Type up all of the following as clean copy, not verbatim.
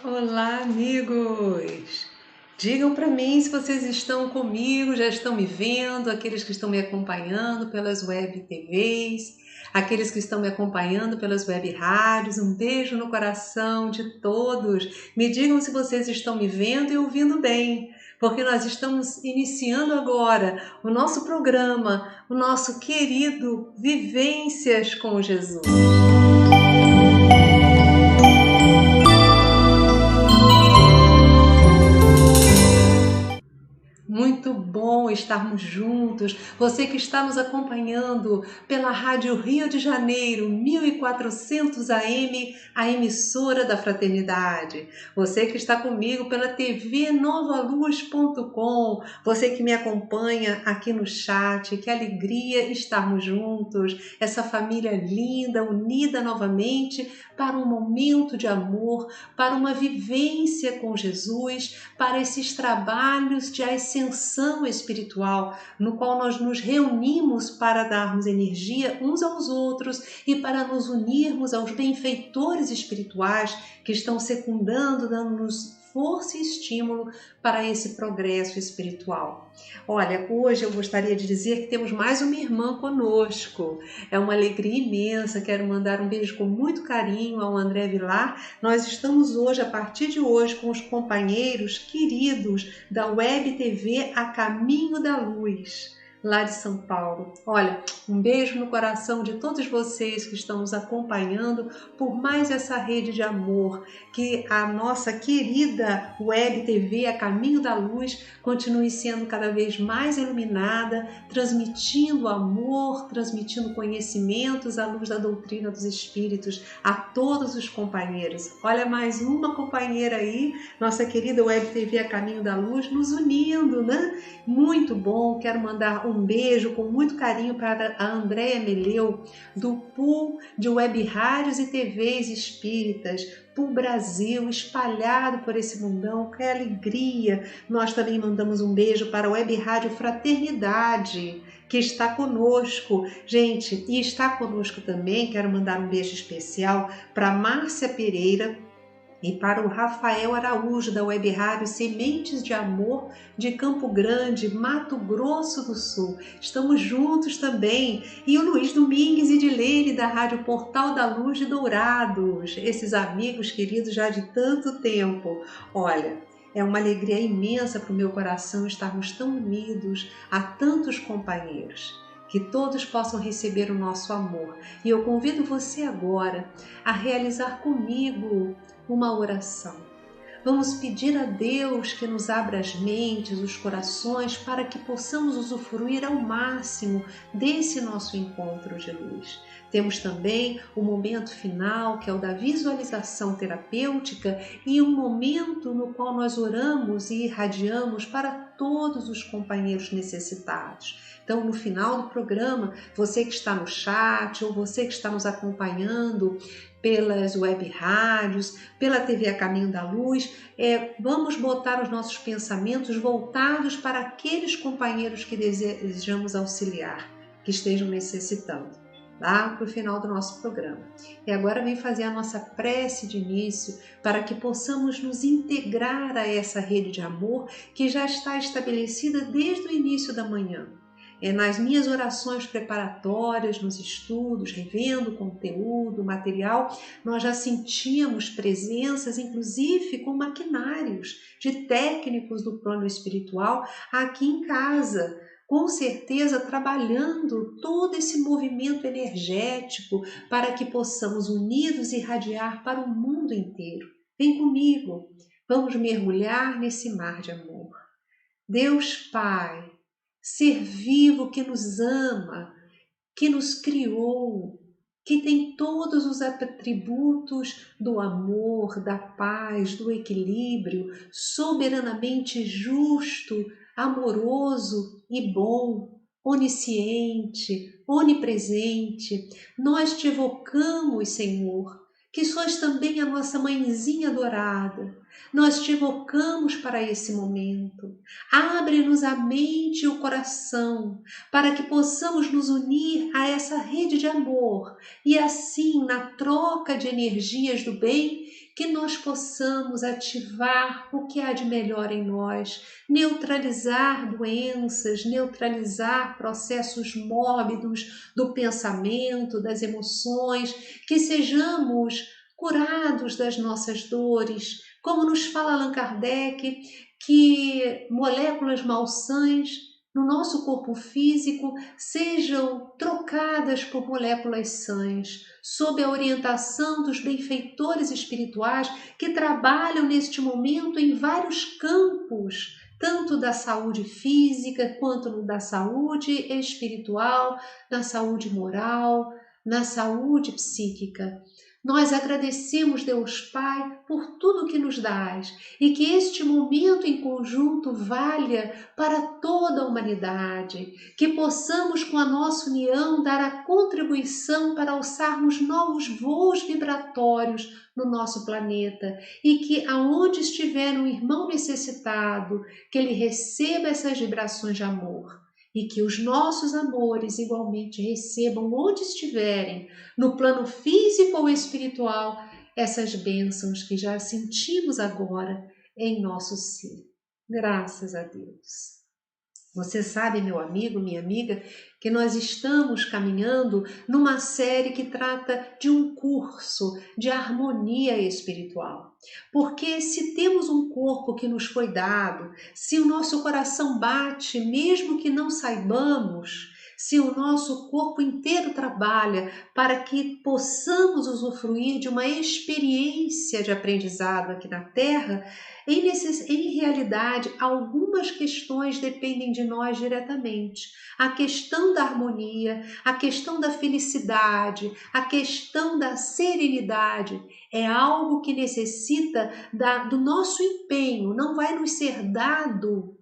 Olá, amigos! Digam para mim se vocês estão comigo, já estão me vendo, aqueles que estão me acompanhando pelas web TVs, aqueles que estão me acompanhando pelas web rádios. Um beijo no coração de todos. Me digam se vocês estão me vendo e ouvindo bem, porque nós estamos iniciando agora o nosso programa, o nosso querido Vivências com Jesus. Muito bom estarmos juntos. Você que está nos acompanhando pela Rádio Rio de Janeiro, 1400 AM, a emissora da Fraternidade. Você que está comigo pela TV novaluz.com. Você que me acompanha aqui no chat. Que alegria estarmos juntos. Essa família linda, unida novamente para um momento de amor, para uma vivência com Jesus, para esses trabalhos de ascensão espiritual, no qual nós nos reunimos para darmos energia uns aos outros e para nos unirmos aos benfeitores espirituais que estão secundando, dando-nos força e estímulo para esse progresso espiritual. Olha, hoje eu gostaria de dizer que temos mais uma irmã conosco. É uma alegria imensa. Quero mandar um beijo com muito carinho ao André Vilar. Nós estamos hoje, a partir de hoje, com os companheiros queridos da Web TV A Caminho da Luz, lá de São Paulo. Olha, um beijo no coração de todos vocês que estão nos acompanhando por mais essa rede de amor, que a nossa querida Web TV A Caminho da Luz continue sendo cada vez mais iluminada, transmitindo amor, transmitindo conhecimentos à luz da doutrina dos Espíritos a todos os companheiros. Olha, mais uma companheira aí, nossa querida Web TV A Caminho da Luz, nos unindo, né? Muito bom. Quero mandar um beijo com muito carinho para a Andréia Meleu, do pool de web rádios e TVs espíritas, Pool Brasil, espalhado por esse mundão. Que alegria! Nós também mandamos um beijo para a Web Rádio Fraternidade, que está conosco. Gente, e está conosco também, quero mandar um beijo especial para Márcia Pereira e para o Rafael Araújo, da Web Rádio Sementes de Amor, de Campo Grande, Mato Grosso do Sul. Estamos juntos também. E o Luiz Domingues e Dilene, da Rádio Portal da Luz de Dourados. Esses amigos queridos já de tanto tempo. Olha, é uma alegria imensa para o meu coração estarmos tão unidos a tantos companheiros. Que todos possam receber o nosso amor. E eu convido você agora a realizar comigo uma oração. Vamos pedir a Deus que nos abra as mentes, os corações, para que possamos usufruir ao máximo desse nosso encontro de luz. Temos também o momento final, que é o da visualização terapêutica, e um momento no qual nós oramos e irradiamos para todos os companheiros necessitados. Então, no final do programa, você que está no chat ou você que está nos acompanhando pelas web rádios, pela TV A Caminho da Luz, vamos botar os nossos pensamentos voltados para aqueles companheiros que desejamos auxiliar, que estejam necessitando, lá para o final do nosso programa. E agora vem fazer a nossa prece de início para que possamos nos integrar a essa rede de amor que já está estabelecida desde o início da manhã. Nas minhas orações preparatórias, nos estudos, revendo o conteúdo, o material, nós já sentíamos presenças, inclusive com maquinários de técnicos do plano espiritual aqui em casa, com certeza trabalhando todo esse movimento energético para que possamos unidos irradiar para o mundo inteiro. Vem comigo, vamos mergulhar nesse mar de amor. Deus Pai, ser vivo que nos ama, que nos criou, que tem todos os atributos do amor, da paz, do equilíbrio, soberanamente justo, amoroso e bom, onisciente, onipresente. Nós te evocamos, Senhor, que sois também a nossa mãezinha adorada. Nós te evocamos para esse momento. Abre-nos a mente e o coração para que possamos nos unir a essa rede de amor e assim, na troca de energias do bem, que nós possamos ativar o que há de melhor em nós, neutralizar doenças, neutralizar processos mórbidos do pensamento, das emoções, que sejamos curados das nossas dores, como nos fala Allan Kardec, que moléculas malsãs no nosso corpo físico sejam trocadas por moléculas sãs, sob a orientação dos benfeitores espirituais que trabalham neste momento em vários campos, tanto da saúde física quanto da saúde espiritual, na saúde moral, na saúde psíquica. Nós agradecemos, Deus Pai, por tudo que nos dás e que este momento em conjunto valha para toda a humanidade, que possamos com a nossa união dar a contribuição para alçarmos novos voos vibratórios no nosso planeta e que aonde estiver um irmão necessitado, que ele receba essas vibrações de amor. E que os nossos amores igualmente recebam onde estiverem, no plano físico ou espiritual, essas bênçãos que já sentimos agora em nosso ser. Graças a Deus. Você sabe, meu amigo, minha amiga, que nós estamos caminhando numa série que trata de um curso de harmonia espiritual. Porque se temos um corpo que nos foi dado, se o nosso coração bate, mesmo que não saibamos, se o nosso corpo inteiro trabalha para que possamos usufruir de uma experiência de aprendizado aqui na Terra, em realidade, algumas questões dependem de nós diretamente. A questão da harmonia, a questão da felicidade, a questão da serenidade é algo que necessita do nosso empenho, não vai nos ser dado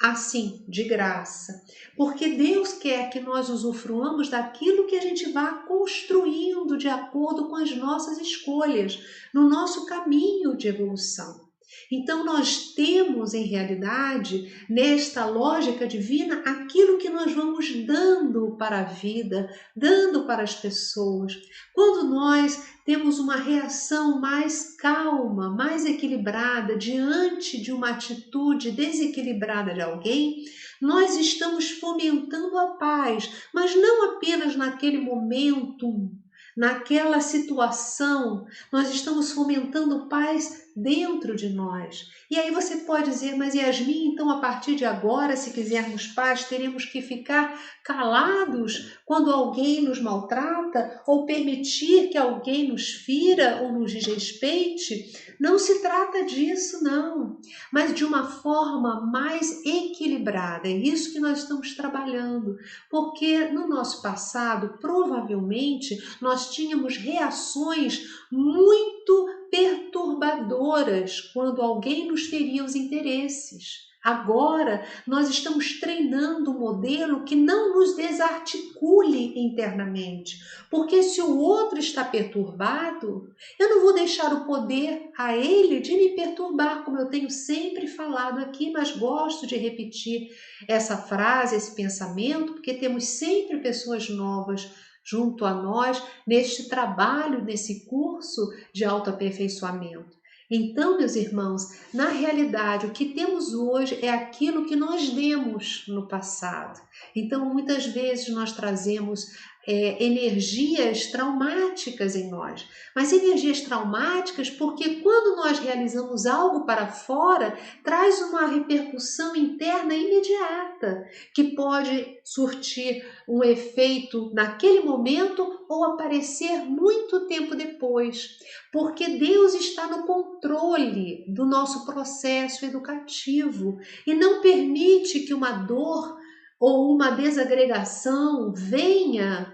assim, de graça, porque Deus quer que nós usufruamos daquilo que a gente vá construindo de acordo com as nossas escolhas, no nosso caminho de evolução. Então nós temos em realidade, nesta lógica divina, aquilo que nós vamos dando para a vida, dando para as pessoas. Quando nós temos uma reação mais calma, mais equilibrada diante de uma atitude desequilibrada de alguém, nós estamos fomentando a paz, mas não apenas naquele momento, naquela situação, nós estamos fomentando paz dentro de nós. E aí você pode dizer, mas Yasmin, então a partir de agora, se quisermos paz, teremos que ficar calados quando alguém nos maltrata ou permitir que alguém nos fira ou nos desrespeite? Não se trata disso, não, mas de uma forma mais equilibrada. É isso que nós estamos trabalhando, porque no nosso passado, provavelmente, nós tínhamos reações muito perturbadoras quando alguém nos feria os interesses. Agora, nós estamos treinando um modelo que não nos desarticule internamente, porque se o outro está perturbado, eu não vou deixar o poder a ele de me perturbar, como eu tenho sempre falado aqui, mas gosto de repetir essa frase, esse pensamento, porque temos sempre pessoas novas junto a nós neste trabalho, nesse curso de autoaperfeiçoamento. Então, meus irmãos, na realidade, o que temos hoje é aquilo que nós demos no passado. Então, muitas vezes nós trazemos energias traumáticas em nós. Mas energias traumáticas porque quando nós realizamos algo para fora, traz uma repercussão interna imediata, que pode surtir um efeito naquele momento ou aparecer muito tempo depois. Porque Deus está no controle do nosso processo educativo e não permite que uma dor ou uma desagregação venha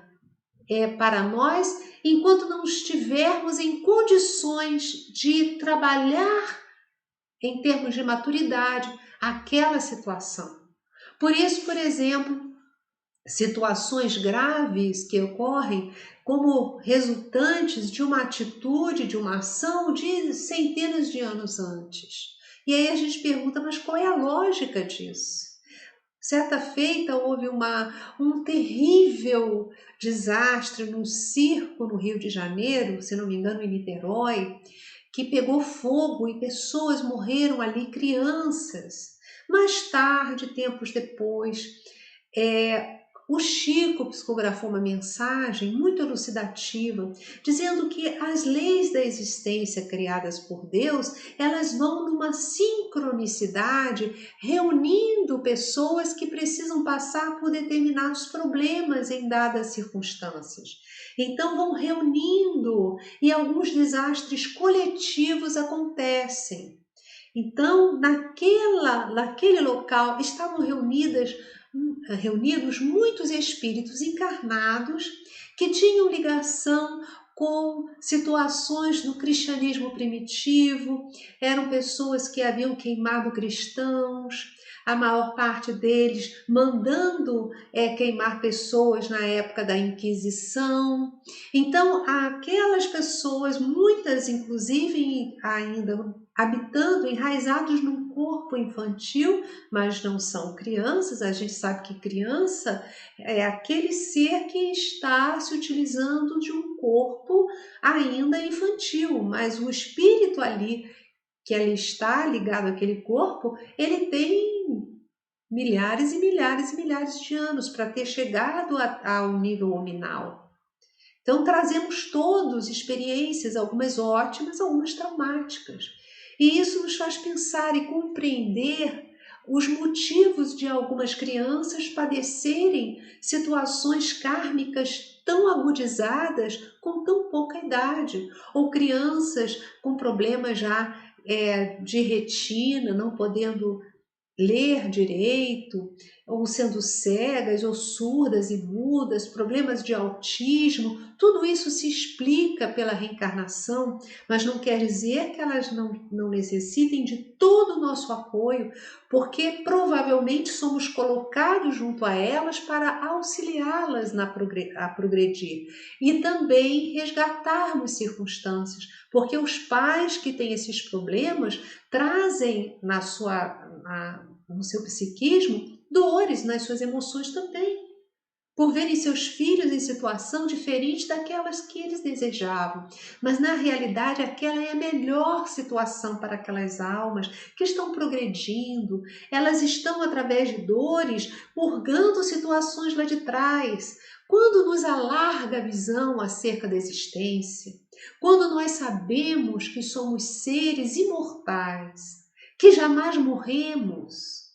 para nós enquanto não estivermos em condições de trabalhar em termos de maturidade aquela situação. Por isso, por exemplo, situações graves que ocorrem como resultantes de uma atitude, de uma ação de centenas de anos antes. E aí a gente pergunta, mas qual é a lógica disso? Certa feita houve um terrível desastre num circo no Rio de Janeiro, se não me engano em Niterói, que pegou fogo e pessoas morreram ali, crianças. Mais tarde, tempos depois, o Chico psicografou uma mensagem muito elucidativa, dizendo que as leis da existência criadas por Deus, elas vão numa sincronicidade, reunindo pessoas que precisam passar por determinados problemas em dadas circunstâncias. Então vão reunindo e alguns desastres coletivos acontecem. Então, naquele local estavam reunidos muitos espíritos encarnados que tinham ligação com situações do cristianismo primitivo, eram pessoas que haviam queimado cristãos, a maior parte deles mandando queimar pessoas na época da Inquisição. Então, aquelas pessoas, muitas inclusive ainda habitando, enraizados num corpo infantil, mas não são crianças. A gente sabe que criança é aquele ser que está se utilizando de um corpo ainda infantil, mas o espírito ali, que ali está ligado àquele corpo, ele tem milhares e milhares e milhares de anos para ter chegado ao nível hominal. Então trazemos todos experiências, algumas ótimas, algumas traumáticas. E isso nos faz pensar e compreender os motivos de algumas crianças padecerem situações kármicas tão agudizadas com tão pouca idade, ou crianças com problemas já de retina, não podendo ler direito, ou sendo cegas ou surdas e mudas, problemas de autismo, tudo isso se explica pela reencarnação, mas não quer dizer que elas não necessitem de todo o nosso apoio, porque provavelmente somos colocados junto a elas para auxiliá-las a progredir e também resgatarmos circunstâncias, porque os pais que têm esses problemas trazem no seu psiquismo dores, nas suas emoções também, por verem seus filhos em situação diferente daquelas que eles desejavam. Mas na realidade aquela é a melhor situação para aquelas almas que estão progredindo. Elas estão, através de dores, purgando situações lá de trás. Quando nos alarga a visão acerca da existência, quando nós sabemos que somos seres imortais, que jamais morremos,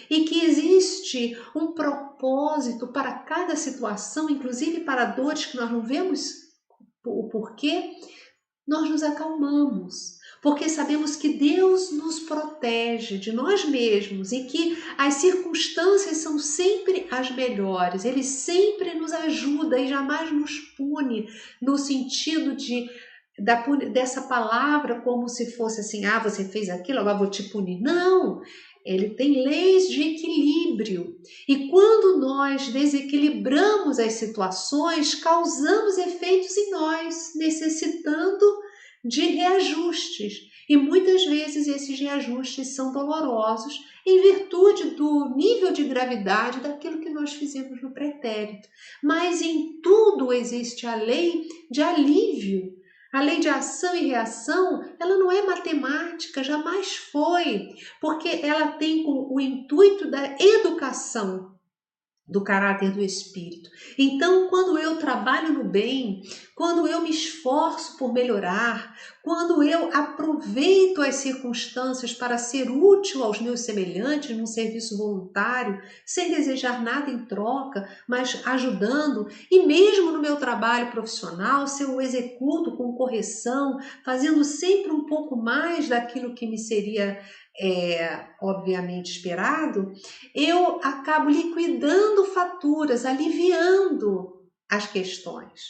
e que existe um propósito para cada situação, inclusive para dores que nós não vemos o porquê, nós nos acalmamos, porque sabemos que Deus nos protege de nós mesmos e que as circunstâncias são sempre as melhores. Ele sempre nos ajuda e jamais nos pune, no sentido dessa palavra como se fosse assim, você fez aquilo, agora vou te punir. Não! Ele tem leis de equilíbrio. E quando nós desequilibramos as situações, causamos efeitos em nós, necessitando de reajustes. E muitas vezes esses reajustes são dolorosos em virtude do nível de gravidade daquilo que nós fizemos no pretérito. Mas em tudo existe a lei de alívio. A lei de ação e reação, ela não é matemática, jamais foi, porque ela tem o intuito da educação do caráter do espírito. Então, quando eu trabalho no bem, quando eu me esforço por melhorar, quando eu aproveito as circunstâncias para ser útil aos meus semelhantes num serviço voluntário, sem desejar nada em troca, mas ajudando, e mesmo no meu trabalho profissional, se eu o executo com correção, fazendo sempre um pouco mais daquilo que me seria obviamente esperado, eu acabo liquidando faturas, aliviando as questões.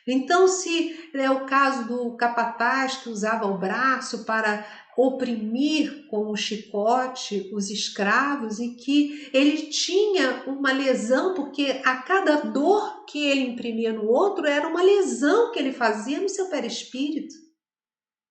Então, se é o caso do capataz que usava o braço para oprimir com o chicote os escravos e que ele tinha uma lesão, porque a cada dor que ele imprimia no outro era uma lesão que ele fazia no seu perispírito.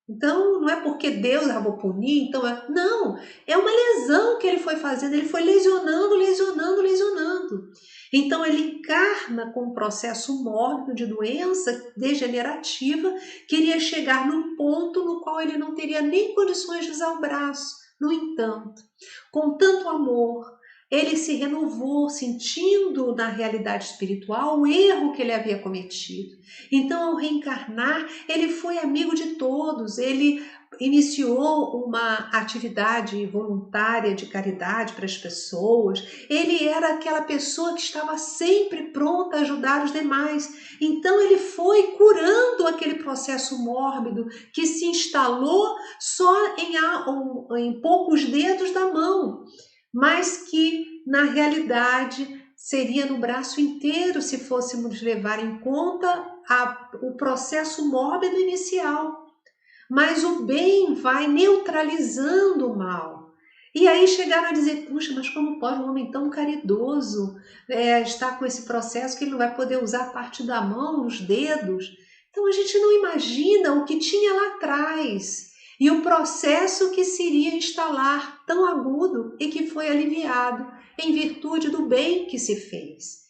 Então, não é porque Deus vou punir, então não, é uma lesão que ele foi fazendo, ele foi lesionando, lesionando, lesionando. Então, ele encarna com um processo mórbido de doença degenerativa, queria chegar num ponto no qual ele não teria nem condições de usar o braço. No entanto, com tanto amor, ele se renovou, sentindo na realidade espiritual o erro que ele havia cometido. Então, ao reencarnar, ele foi amigo de todos, ele iniciou uma atividade voluntária de caridade para as pessoas, ele era aquela pessoa que estava sempre pronta a ajudar os demais. Então, ele foi curando aquele processo mórbido que se instalou só em poucos dedos da mão, mas que na realidade seria no braço inteiro se fôssemos levar em conta o processo mórbido inicial. Mas o bem vai neutralizando o mal. E aí chegaram a dizer, puxa, mas como pode um homem tão caridoso estar com esse processo que ele não vai poder usar a parte da mão, os dedos? Então a gente não imagina o que tinha lá atrás e o processo que se iria instalar tão agudo e que foi aliviado em virtude do bem que se fez.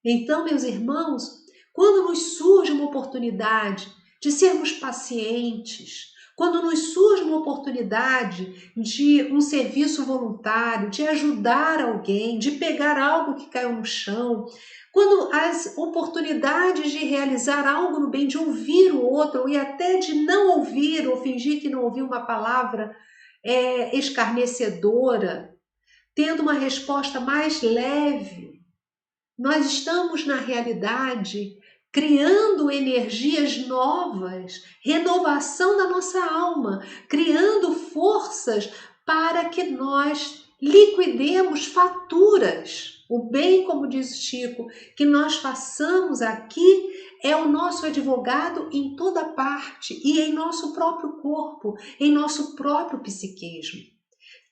Então, meus irmãos, quando nos surge uma oportunidade de sermos pacientes, quando nos surge uma oportunidade de um serviço voluntário, de ajudar alguém, de pegar algo que caiu no chão, quando as oportunidades de realizar algo no bem, de ouvir o outro e até de não ouvir ou fingir que não ouviu uma palavra escarnecedora, tendo uma resposta mais leve, nós estamos, na realidade, criando energias novas, renovação da nossa alma, criando forças para que nós liquidemos faturas. O bem, como diz Chico, que nós façamos aqui é o nosso advogado em toda parte e em nosso próprio corpo, em nosso próprio psiquismo.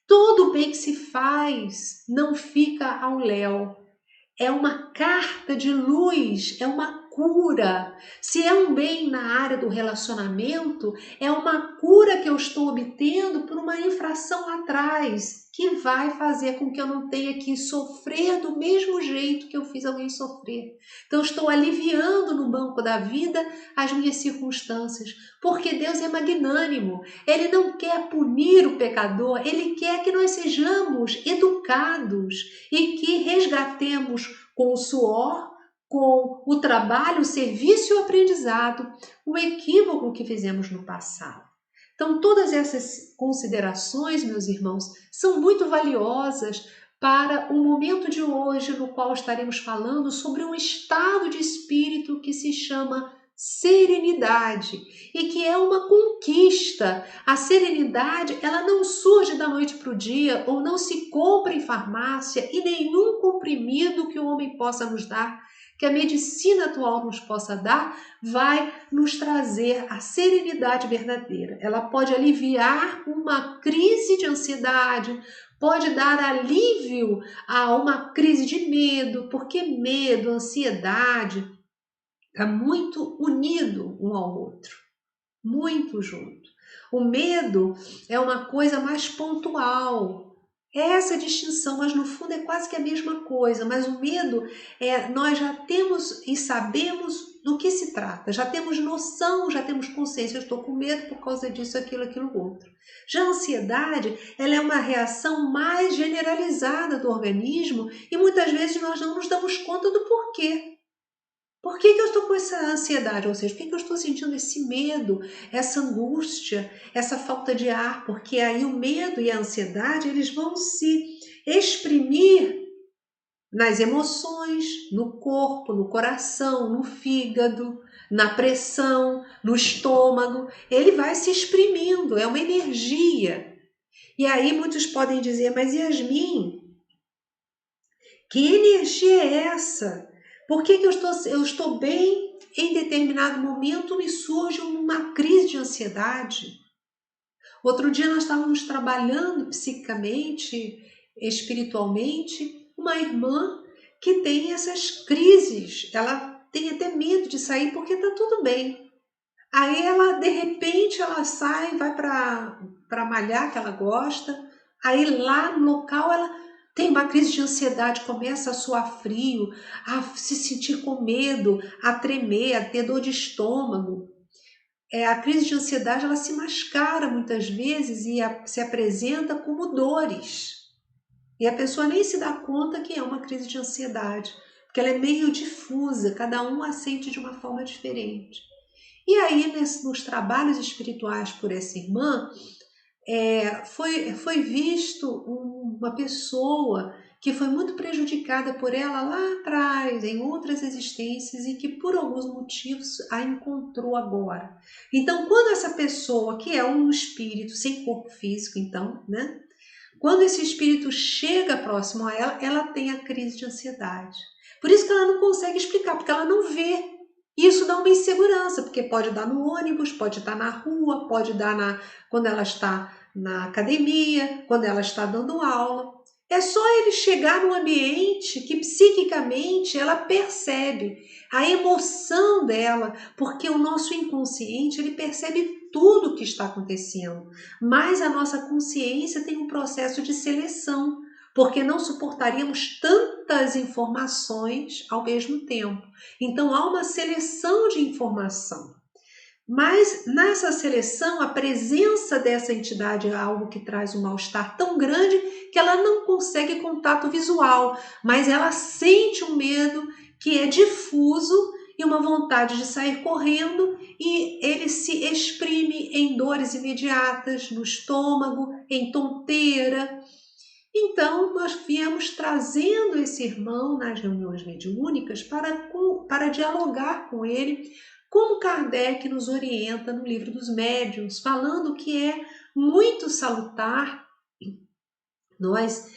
Todo o bem que se faz não fica ao léu. É uma carta de luz, é uma cura. Se é um bem na área do relacionamento, é uma cura que eu estou obtendo por uma infração lá atrás, que vai fazer com que eu não tenha que sofrer do mesmo jeito que eu fiz alguém sofrer. Então, estou aliviando no banco da vida as minhas circunstâncias, porque Deus é magnânimo. Ele não quer punir o pecador, ele quer que nós sejamos educados e que resgatemos com o suor, com o trabalho, o serviço e o aprendizado, o equívoco que fizemos no passado. Então, todas essas considerações, meus irmãos, são muito valiosas para o momento de hoje, no qual estaremos falando sobre um estado de espírito que se chama serenidade e que é uma conquista. A serenidade, ela não surge da noite para o dia ou não se compra em farmácia e nenhum comprimido que o homem possa nos dar, que a medicina atual nos possa dar, vai nos trazer a serenidade verdadeira. Ela pode aliviar uma crise de ansiedade, pode dar alívio a uma crise de medo, porque medo, ansiedade, está muito unido um ao outro, muito junto. O medo é uma coisa mais pontual, é essa distinção, mas no fundo é quase que a mesma coisa. Mas o medo, nós já temos e sabemos do que se trata, já temos noção, já temos consciência, eu estou com medo por causa disso, aquilo, outro. Já a ansiedade, ela é uma reação mais generalizada do organismo e muitas vezes nós não nos damos conta do porquê. Por que eu estou com essa ansiedade? Ou seja, por que eu estou sentindo esse medo, essa angústia, essa falta de ar? Porque aí o medo e a ansiedade, eles vão se exprimir nas emoções, no corpo, no coração, no fígado, na pressão, no estômago. Ele vai se exprimindo, é uma energia. E aí muitos podem dizer, mas Yasmin, que energia é essa? Por que eu estou bem, em determinado momento me surge uma crise de ansiedade? Outro dia nós estávamos trabalhando psicicamente, espiritualmente, uma irmã que tem essas crises, ela tem até medo de sair porque está tudo bem. Aí ela, de repente, ela sai, vai para malhar, que ela gosta. Aí lá no local ela tem uma crise de ansiedade, começa a suar frio, a se sentir com medo, a tremer, a ter dor de estômago. A crise de ansiedade ela se mascara muitas vezes e se apresenta como dores. E a pessoa nem se dá conta que é uma crise de ansiedade, porque ela é meio difusa, cada um a sente de uma forma diferente. E aí, nos trabalhos espirituais por essa irmã, foi visto uma pessoa que foi muito prejudicada por ela lá atrás, em outras existências, e que por alguns motivos a encontrou agora. Então, quando essa pessoa, que é um espírito sem corpo físico, então, né? Quando esse espírito chega próximo a ela, ela tem a crise de ansiedade. Por isso que ela não consegue explicar, porque ela não vê. Isso dá uma insegurança, porque pode dar no ônibus, pode dar na rua, pode dar quando ela está na academia, quando ela está dando aula. É só ele chegar num ambiente que psiquicamente ela percebe a emoção dela, porque o nosso inconsciente ele percebe tudo o que está acontecendo, mas a nossa consciência tem um processo de seleção, porque não suportaríamos tantas informações ao mesmo tempo. Então há uma seleção de informação. Mas nessa seleção, a presença dessa entidade é algo que traz um mal-estar tão grande que ela não consegue contato visual, mas ela sente um medo que é difuso e uma vontade de sair correndo, e ele se exprime em dores imediatas no estômago, em tonteira. Então, nós viemos trazendo esse irmão nas reuniões mediúnicas para dialogar com ele, como Kardec nos orienta no Livro dos Médiuns, falando que é muito salutar nós,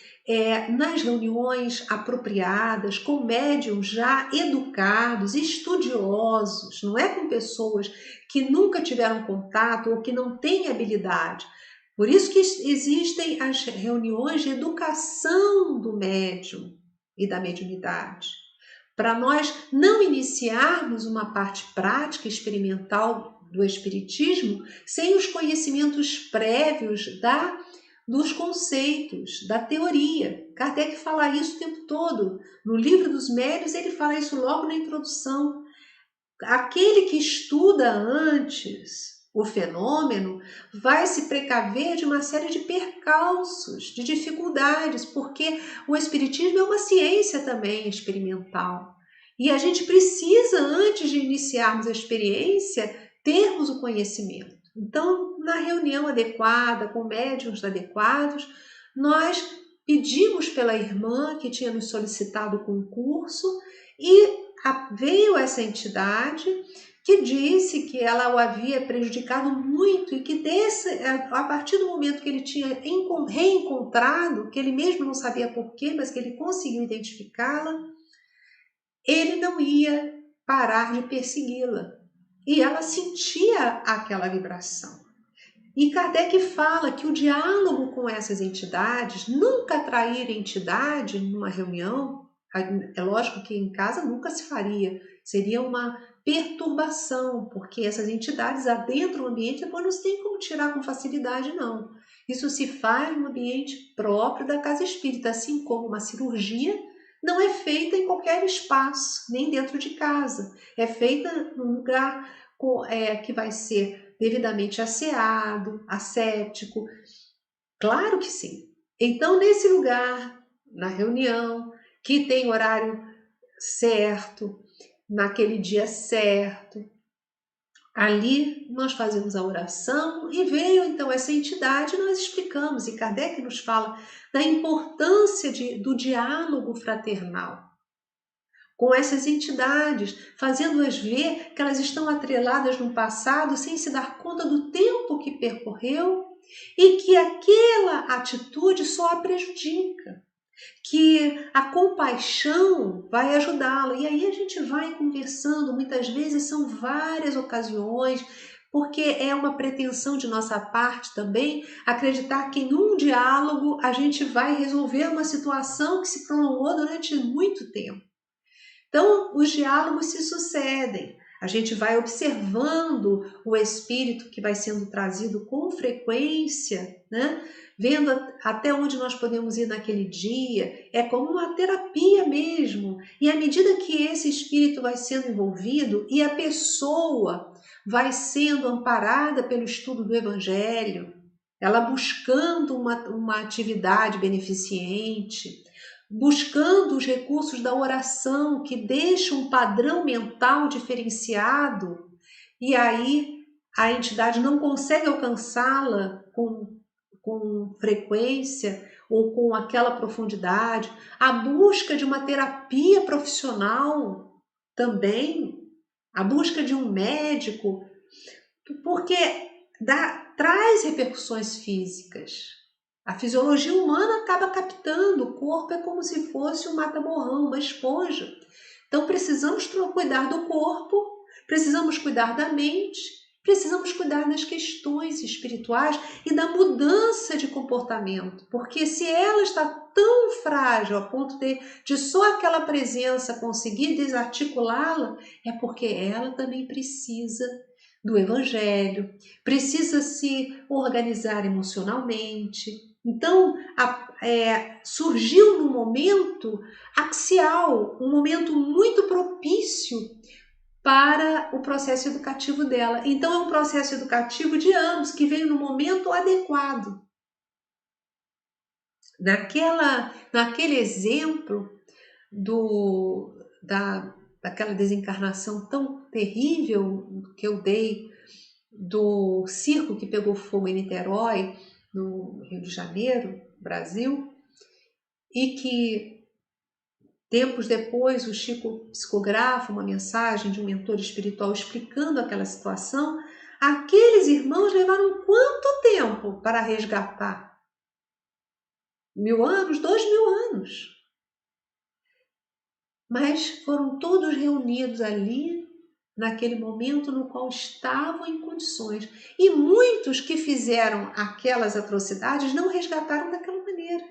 nas reuniões apropriadas, com médiuns já educados, estudiosos, não é com pessoas que nunca tiveram contato ou que não têm habilidade. Por isso que existem as reuniões de educação do médium e da mediunidade, para nós não iniciarmos uma parte prática, experimental do espiritismo sem os conhecimentos prévios dos conceitos, da teoria. Kardec fala isso o tempo todo. No Livro dos Médiuns, ele fala isso logo na introdução. Aquele que estuda antes o fenômeno vai se precaver de uma série de percalços, de dificuldades, porque o espiritismo é uma ciência também experimental. E a gente precisa, antes de iniciarmos a experiência, termos o conhecimento. Então, na reunião adequada, com médiuns adequados, nós pedimos pela irmã que tinha nos solicitado o concurso e veio essa entidade que disse que ela o havia prejudicado muito e que a partir do momento que ele tinha reencontrado, que ele mesmo não sabia porquê, mas que ele conseguiu identificá-la, ele não ia parar de persegui-la. E ela sentia aquela vibração. E Kardec fala que o diálogo com essas entidades, nunca atrair entidade numa reunião, é lógico que em casa nunca se faria, seria uma perturbação, porque essas entidades adentram o ambiente e depois não se tem como tirar com facilidade, não. Isso se faz no ambiente próprio da casa espírita, assim como uma cirurgia não é feita em qualquer espaço, nem dentro de casa. É feita num lugar que vai ser devidamente asseado, aséptico. Claro que sim. Então, nesse lugar, na reunião, que tem horário certo, naquele dia certo, ali nós fazemos a oração e veio então essa entidade, nós explicamos, e Kardec nos fala da importância do diálogo fraternal com essas entidades, fazendo-as ver que elas estão atreladas no passado sem se dar conta do tempo que percorreu e que aquela atitude só a prejudica, que a compaixão vai ajudá-la. E aí a gente vai conversando, muitas vezes são várias ocasiões, porque é uma pretensão de nossa parte também acreditar que em um diálogo a gente vai resolver uma situação que se prolongou durante muito tempo. Então, os diálogos se sucedem. A gente vai observando o espírito que vai sendo trazido com frequência, né? Vendo até onde nós podemos ir naquele dia. É como uma terapia mesmo. E à medida que esse espírito vai sendo envolvido e a pessoa vai sendo amparada pelo estudo do Evangelho, ela buscando uma atividade beneficente, buscando os recursos da oração que deixam um padrão mental diferenciado, e aí a entidade não consegue alcançá-la com frequência ou com aquela profundidade. A busca de uma terapia profissional também, a busca de um médico, porque traz repercussões físicas. A fisiologia humana acaba captando, o corpo é como se fosse um mata-borrão, uma esponja. Então precisamos cuidar do corpo, precisamos cuidar da mente, precisamos cuidar das questões espirituais e da mudança de comportamento, porque se ela está tão frágil a ponto de só aquela presença conseguir desarticulá-la, é porque ela também precisa do Evangelho, precisa se organizar emocionalmente. Então, surgiu num momento axial, um momento muito propício para o processo educativo dela. Então, é um processo educativo de ambos, que veio no momento adequado. Naquele exemplo daquela desencarnação tão terrível que eu dei, do circo que pegou fogo em Niterói, no Rio de Janeiro, Brasil, e que tempos depois o Chico psicografa uma mensagem de um mentor espiritual explicando aquela situação. Aqueles irmãos levaram quanto tempo para resgatar? 1000 anos? 2000 anos. Mas foram todos reunidos ali naquele momento no qual estavam em condições. E muitos que fizeram aquelas atrocidades não resgataram daquela maneira.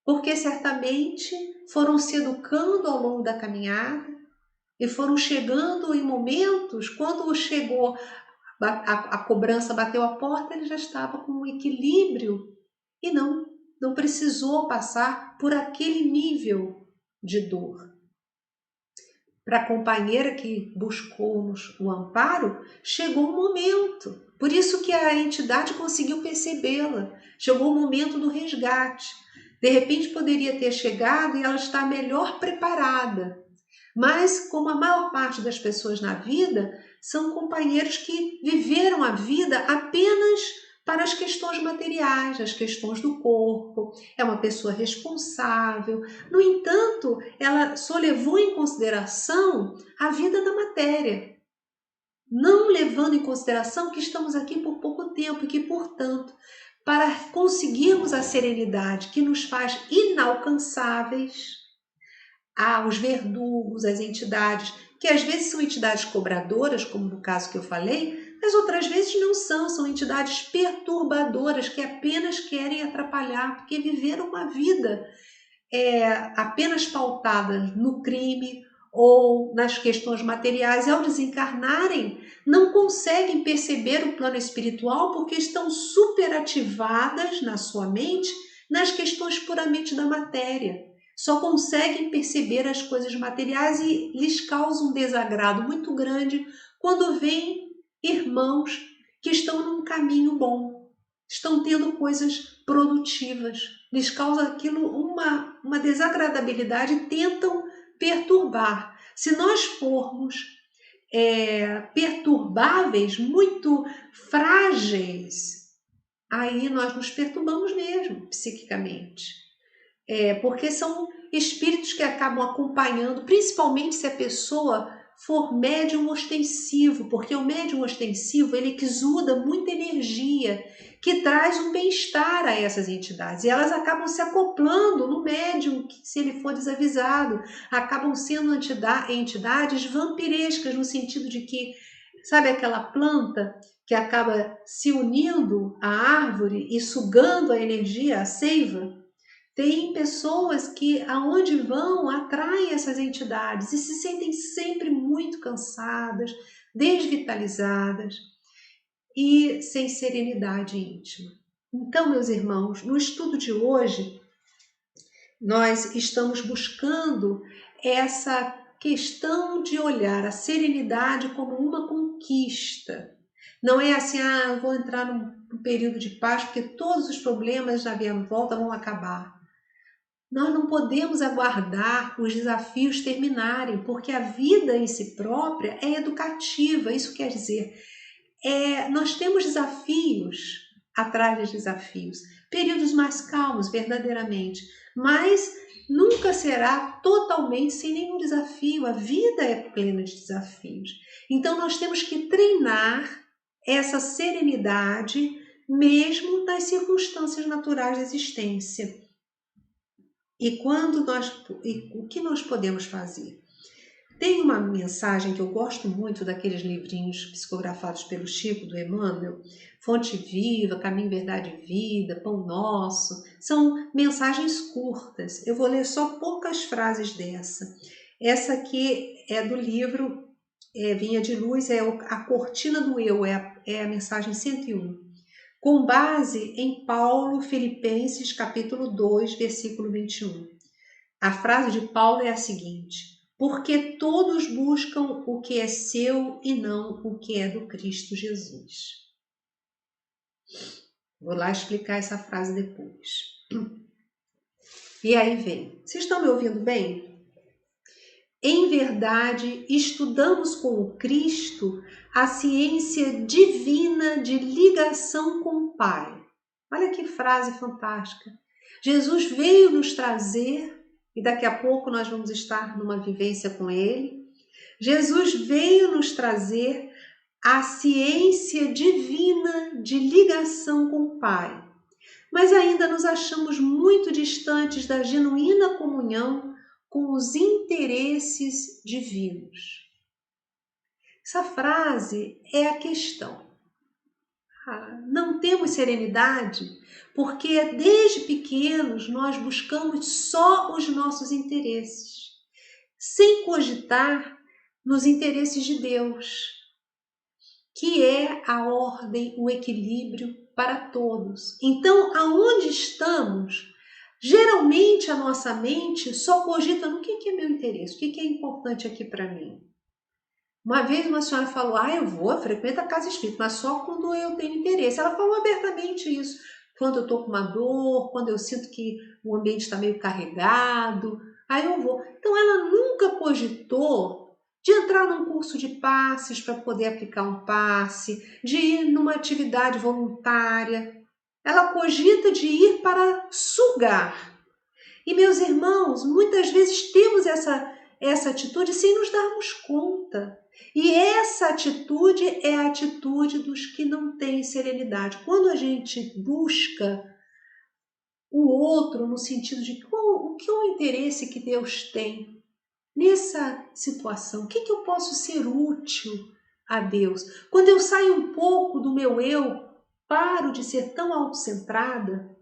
Porque certamente foram se educando ao longo da caminhada e foram chegando em momentos, quando chegou a cobrança, bateu a porta, ele já estava com um equilíbrio e não precisou passar por aquele nível de dor. Para a companheira que buscou-nos o amparo, chegou um momento. Por isso que a entidade conseguiu percebê-la. Chegou o momento do resgate. De repente poderia ter chegado e ela está melhor preparada. Mas, como a maior parte das pessoas na vida, são companheiros que viveram a vida apenas para as questões materiais, as questões do corpo. É uma pessoa responsável. No entanto, ela só levou em consideração a vida da matéria, não levando em consideração que estamos aqui por pouco tempo e que, portanto, para conseguirmos a serenidade que nos faz inalcançáveis, os verdugos, as entidades, que às vezes são entidades cobradoras, como no caso que eu falei, mas outras vezes não são entidades perturbadoras que apenas querem atrapalhar, porque viveram uma vida apenas pautada no crime ou nas questões materiais, e ao desencarnarem não conseguem perceber o plano espiritual porque estão superativadas na sua mente nas questões puramente da matéria. Só conseguem perceber as coisas materiais e lhes causa um desagrado muito grande quando veem irmãos que estão num caminho bom, estão tendo coisas produtivas. Lhes causa aquilo uma desagradabilidade e tentam perturbar. Se nós formos perturbáveis, muito frágeis, aí nós nos perturbamos mesmo, psiquicamente. Porque são espíritos que acabam acompanhando, principalmente se a pessoa for médium ostensivo, porque o médium ostensivo ele exuda muita energia, que traz um bem-estar a essas entidades, e elas acabam se acoplando no médium, se ele for desavisado, acabam sendo entidades vampirescas, no sentido de que, sabe aquela planta que acaba se unindo à árvore e sugando a energia, a seiva? Tem pessoas que aonde vão atraem essas entidades e se sentem sempre muito cansadas, desvitalizadas e sem serenidade íntima. Então, meus irmãos, no estudo de hoje, nós estamos buscando essa questão de olhar a serenidade como uma conquista. Não é assim, eu vou entrar num período de paz porque todos os problemas na minha volta vão acabar. Nós não podemos aguardar os desafios terminarem, porque a vida em si própria é educativa. Isso quer dizer, nós temos desafios atrás de desafios, períodos mais calmos, verdadeiramente, mas nunca será totalmente sem nenhum desafio. A vida é plena de desafios. Então nós temos que treinar essa serenidade mesmo nas circunstâncias naturais da existência. E o que nós podemos fazer? Tem uma mensagem que eu gosto muito daqueles livrinhos psicografados pelo Chico, do Emmanuel, Fonte Viva, Caminho, Verdade e Vida, Pão Nosso. São mensagens curtas. Eu vou ler só poucas frases dessa. Essa aqui é do livro Vinha de Luz, é A Cortina do Eu, é a mensagem 101. Com base em Paulo, Filipenses, capítulo 2, versículo 21. A frase de Paulo é a seguinte: porque todos buscam o que é seu e não o que é do Cristo Jesus. Vou lá explicar essa frase depois. E aí vem. Vocês estão me ouvindo bem? Em verdade, estudamos com o Cristo a ciência divina de ligação com o Pai. Olha que frase fantástica. Jesus veio nos trazer, e daqui a pouco nós vamos estar numa vivência com Ele. Jesus veio nos trazer a ciência divina de ligação com o Pai. Mas ainda nos achamos muito distantes da genuína comunhão com os interesses divinos. Essa frase é a questão. Não temos serenidade porque desde pequenos nós buscamos só os nossos interesses, sem cogitar nos interesses de Deus, que é a ordem, o equilíbrio para todos. Então, aonde estamos, geralmente a nossa mente só cogita no que é meu interesse, o que é importante aqui para mim. Uma vez uma senhora falou, eu frequento a casa espírita, mas só quando eu tenho interesse. Ela falou abertamente isso. Quando eu estou com uma dor, quando eu sinto que o ambiente está meio carregado, aí eu vou. Então ela nunca cogitou de entrar num curso de passes para poder aplicar um passe, de ir numa atividade voluntária. Ela cogita de ir para sugar. E meus irmãos, muitas vezes temos essa atitude sem nos darmos conta. E essa atitude é a atitude dos que não têm serenidade. Quando a gente busca o outro no sentido de o que é o interesse que Deus tem nessa situação, o que eu posso ser útil a Deus? Quando eu saio um pouco do meu eu, paro de ser tão autocentrada,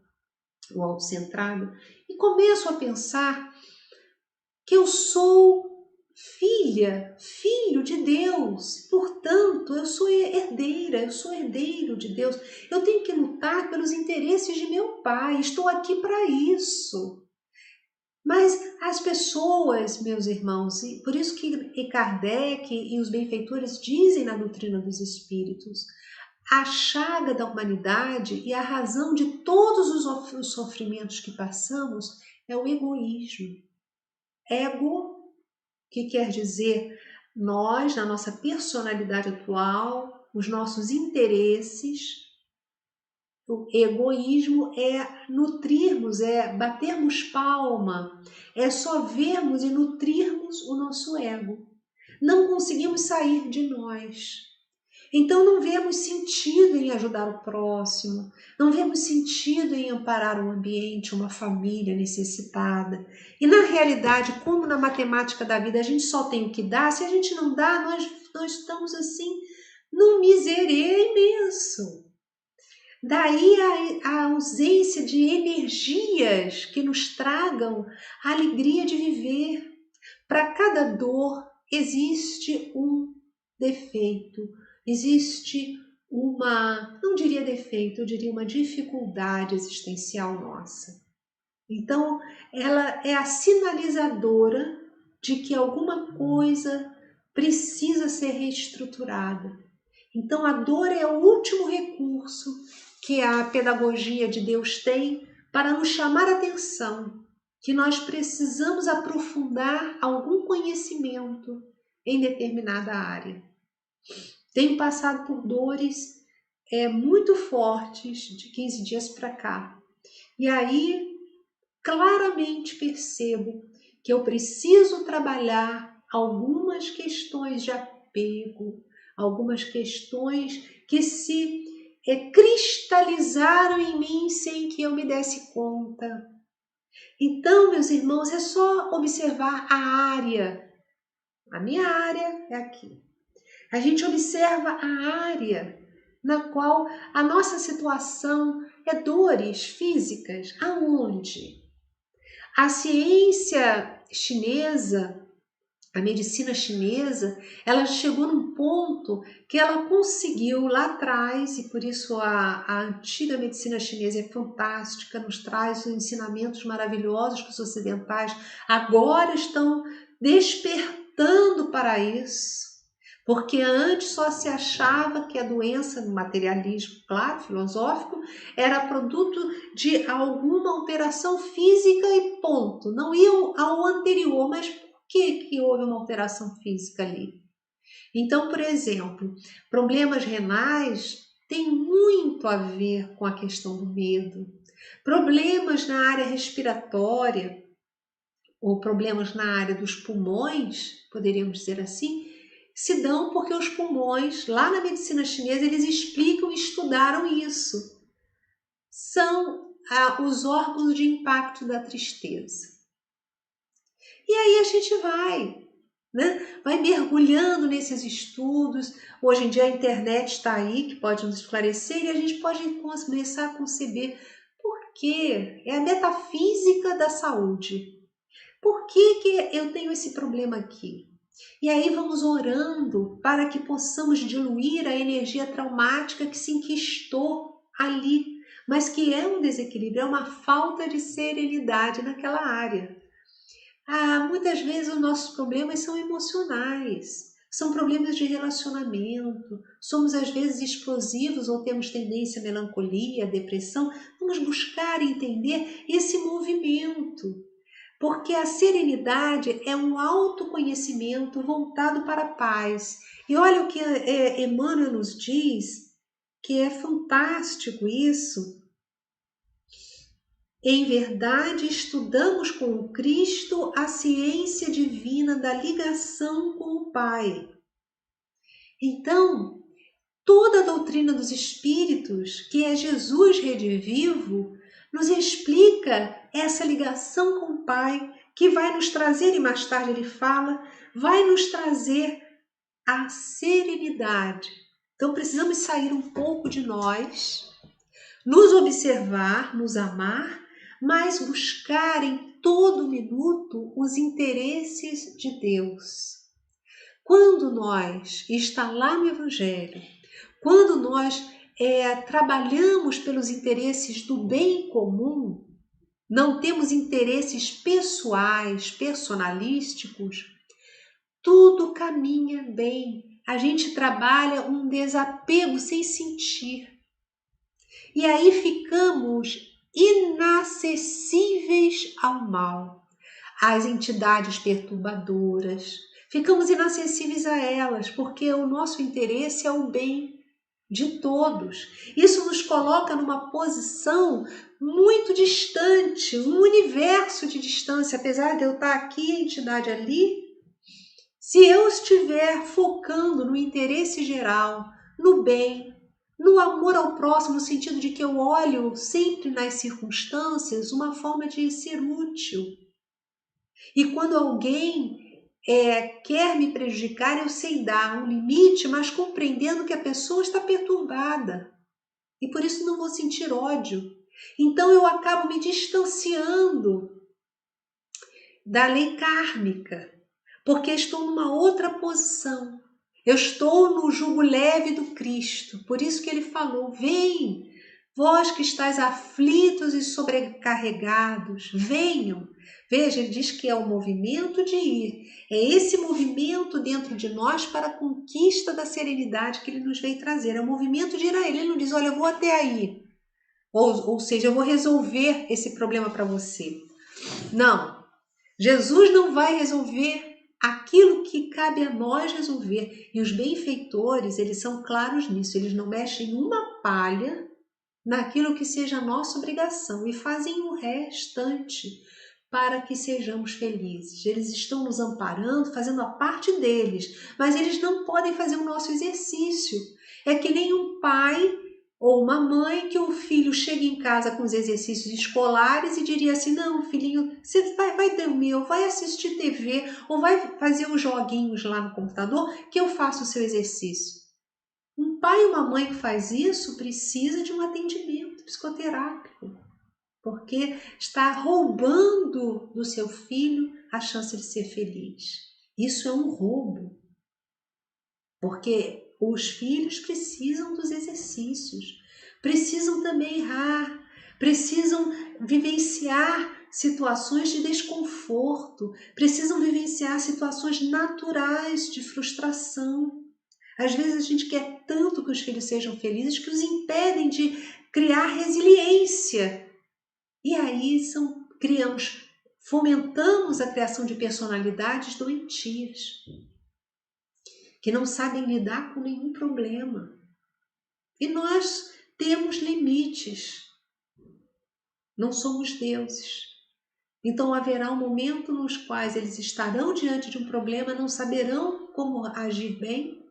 ou autocentrado, e começo a pensar que eu sou filho de Deus, portanto, eu sou herdeira, eu sou herdeiro de Deus, eu tenho que lutar pelos interesses de meu Pai, estou aqui para isso. Mas as pessoas, meus irmãos, e por isso que Kardec e os benfeitores dizem na doutrina dos espíritos, a chaga da humanidade e a razão de todos os sofrimentos que passamos é o egoísmo. Ego, que quer dizer nós, na nossa personalidade atual, os nossos interesses. O egoísmo é nutrirmos, é batermos palma, é só vermos e nutrirmos o nosso ego. Não conseguimos sair de nós. Então não vemos sentido em ajudar o próximo, não vemos sentido em amparar um ambiente, uma família necessitada. E na realidade, como na matemática da vida, a gente só tem o que dar, se a gente não dá, nós estamos assim num miserê imenso. Daí a ausência de energias que nos tragam a alegria de viver. Para cada dor existe um defeito, existe não diria defeito, eu diria uma dificuldade existencial nossa. Então, ela é a sinalizadora de que alguma coisa precisa ser reestruturada. Então, a dor é o último recurso que a pedagogia de Deus tem para nos chamar a atenção, que nós precisamos aprofundar algum conhecimento em determinada área. Tenho passado por dores muito fortes de 15 dias para cá. E aí, claramente percebo que eu preciso trabalhar algumas questões de apego, algumas questões que se cristalizaram em mim sem que eu me desse conta. Então, meus irmãos, é só observar a área. A minha área é aqui. A gente observa a área na qual a nossa situação é dores físicas. Aonde? A ciência chinesa, a medicina chinesa, ela chegou num ponto que ela conseguiu lá atrás, e por isso a antiga medicina chinesa é fantástica, nos traz ensinamentos maravilhosos que os ocidentais agora estão despertando para isso. Porque antes só se achava que a doença, no materialismo, claro, filosófico, era produto de alguma alteração física e ponto. Não ia ao anterior, mas por que houve uma alteração física ali? Então, por exemplo, problemas renais têm muito a ver com a questão do medo. Problemas na área respiratória, ou problemas na área dos pulmões, poderíamos dizer assim, se dão porque os pulmões, lá na medicina chinesa, eles explicam e estudaram isso. São os órgãos de impacto da tristeza. E aí a gente vai mergulhando nesses estudos. Hoje em dia a internet está aí, que pode nos esclarecer, e a gente pode começar a conceber por quê. É a metafísica da saúde. Por que eu tenho esse problema aqui? E aí vamos orando para que possamos diluir a energia traumática que se enquistou ali, mas que é um desequilíbrio, é uma falta de serenidade naquela área. Muitas vezes os nossos problemas são emocionais, são problemas de relacionamento, somos às vezes explosivos ou temos tendência à melancolia, à depressão. Vamos buscar entender esse movimento. Porque a serenidade é um autoconhecimento voltado para a paz. E olha o que Emmanuel nos diz, que é fantástico isso. Em verdade, estudamos com o Cristo a ciência divina da ligação com o Pai. Então, toda a doutrina dos Espíritos, que é Jesus redivivo, nos explica essa ligação com o Pai, que vai nos trazer, e mais tarde ele fala, vai nos trazer a serenidade. Então precisamos sair um pouco de nós, nos observar, nos amar, mas buscar em todo minuto os interesses de Deus. Quando nós, está lá no Evangelho, quando nós trabalhamos pelos interesses do bem comum, não temos interesses pessoais, personalísticos, tudo caminha bem. A gente trabalha um desapego sem sentir. E aí ficamos inacessíveis ao mal, às entidades perturbadoras. Ficamos inacessíveis a elas, porque o nosso interesse é o bem de todos. Isso nos coloca numa posição muito distante, um universo de distância. Apesar de eu estar aqui, a entidade ali, se eu estiver focando no interesse geral, no bem, no amor ao próximo, no sentido de que eu olho sempre nas circunstâncias uma forma de ser útil. E quando alguém quer me prejudicar, eu sei dar um limite, mas compreendendo que a pessoa está perturbada. e por isso não vou sentir ódio. Então eu acabo me distanciando da lei kármica, porque estou numa outra posição. Eu estou no jugo leve do Cristo. Por isso que ele falou: vem, vós que estáis aflitos e sobrecarregados, venham. Veja, ele diz que é o movimento de ir. É esse movimento dentro de nós para a conquista da serenidade que ele nos veio trazer. É o movimento de ir a ele. Ele não diz: olha, eu vou até aí. Ou seja, eu vou resolver esse problema para você. Não. Jesus não vai resolver aquilo que cabe a nós resolver. E os benfeitores, eles são claros nisso. Eles não mexem uma palha naquilo que seja a nossa obrigação e fazem o restante para que sejamos felizes. Eles estão nos amparando, fazendo a parte deles, mas eles não podem fazer o nosso exercício. É que nem um pai ou uma mãe que o filho chega em casa com os exercícios escolares e diria assim: não, filhinho, você vai dormir, ou vai assistir TV, ou vai fazer os joguinhos lá no computador, que eu faço o seu exercício. Um pai e uma mãe que faz isso precisa de um atendimento psicoterápico, porque está roubando do seu filho a chance de ser feliz. Isso é um roubo, porque os filhos precisam dos exercícios, precisam também errar, precisam vivenciar situações de desconforto, precisam vivenciar situações naturais de frustração. Às vezes a gente quer tanto que os filhos sejam felizes que os impedem de criar resiliência. E aí fomentamos a criação de personalidades doentias, que não sabem lidar com nenhum problema. E nós temos limites, não somos deuses. Então haverá um momento nos quais eles estarão diante de um problema, não saberão como agir bem.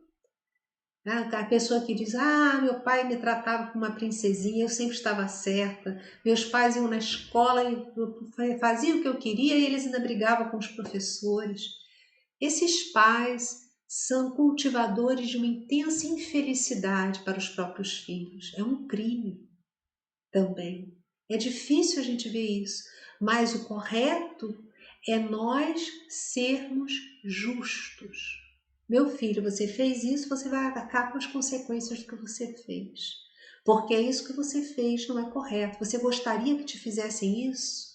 A pessoa que diz: meu pai me tratava como uma princesinha, eu sempre estava certa. Meus pais iam na escola e faziam o que eu queria e eles ainda brigavam com os professores. Esses pais são cultivadores de uma intensa infelicidade para os próprios filhos. É um crime também. É difícil a gente ver isso, mas o correto é nós sermos justos. Meu filho, você fez isso, você vai arcar com as consequências do que você fez. Porque é isso que você fez, não é correto. Você gostaria que te fizessem isso?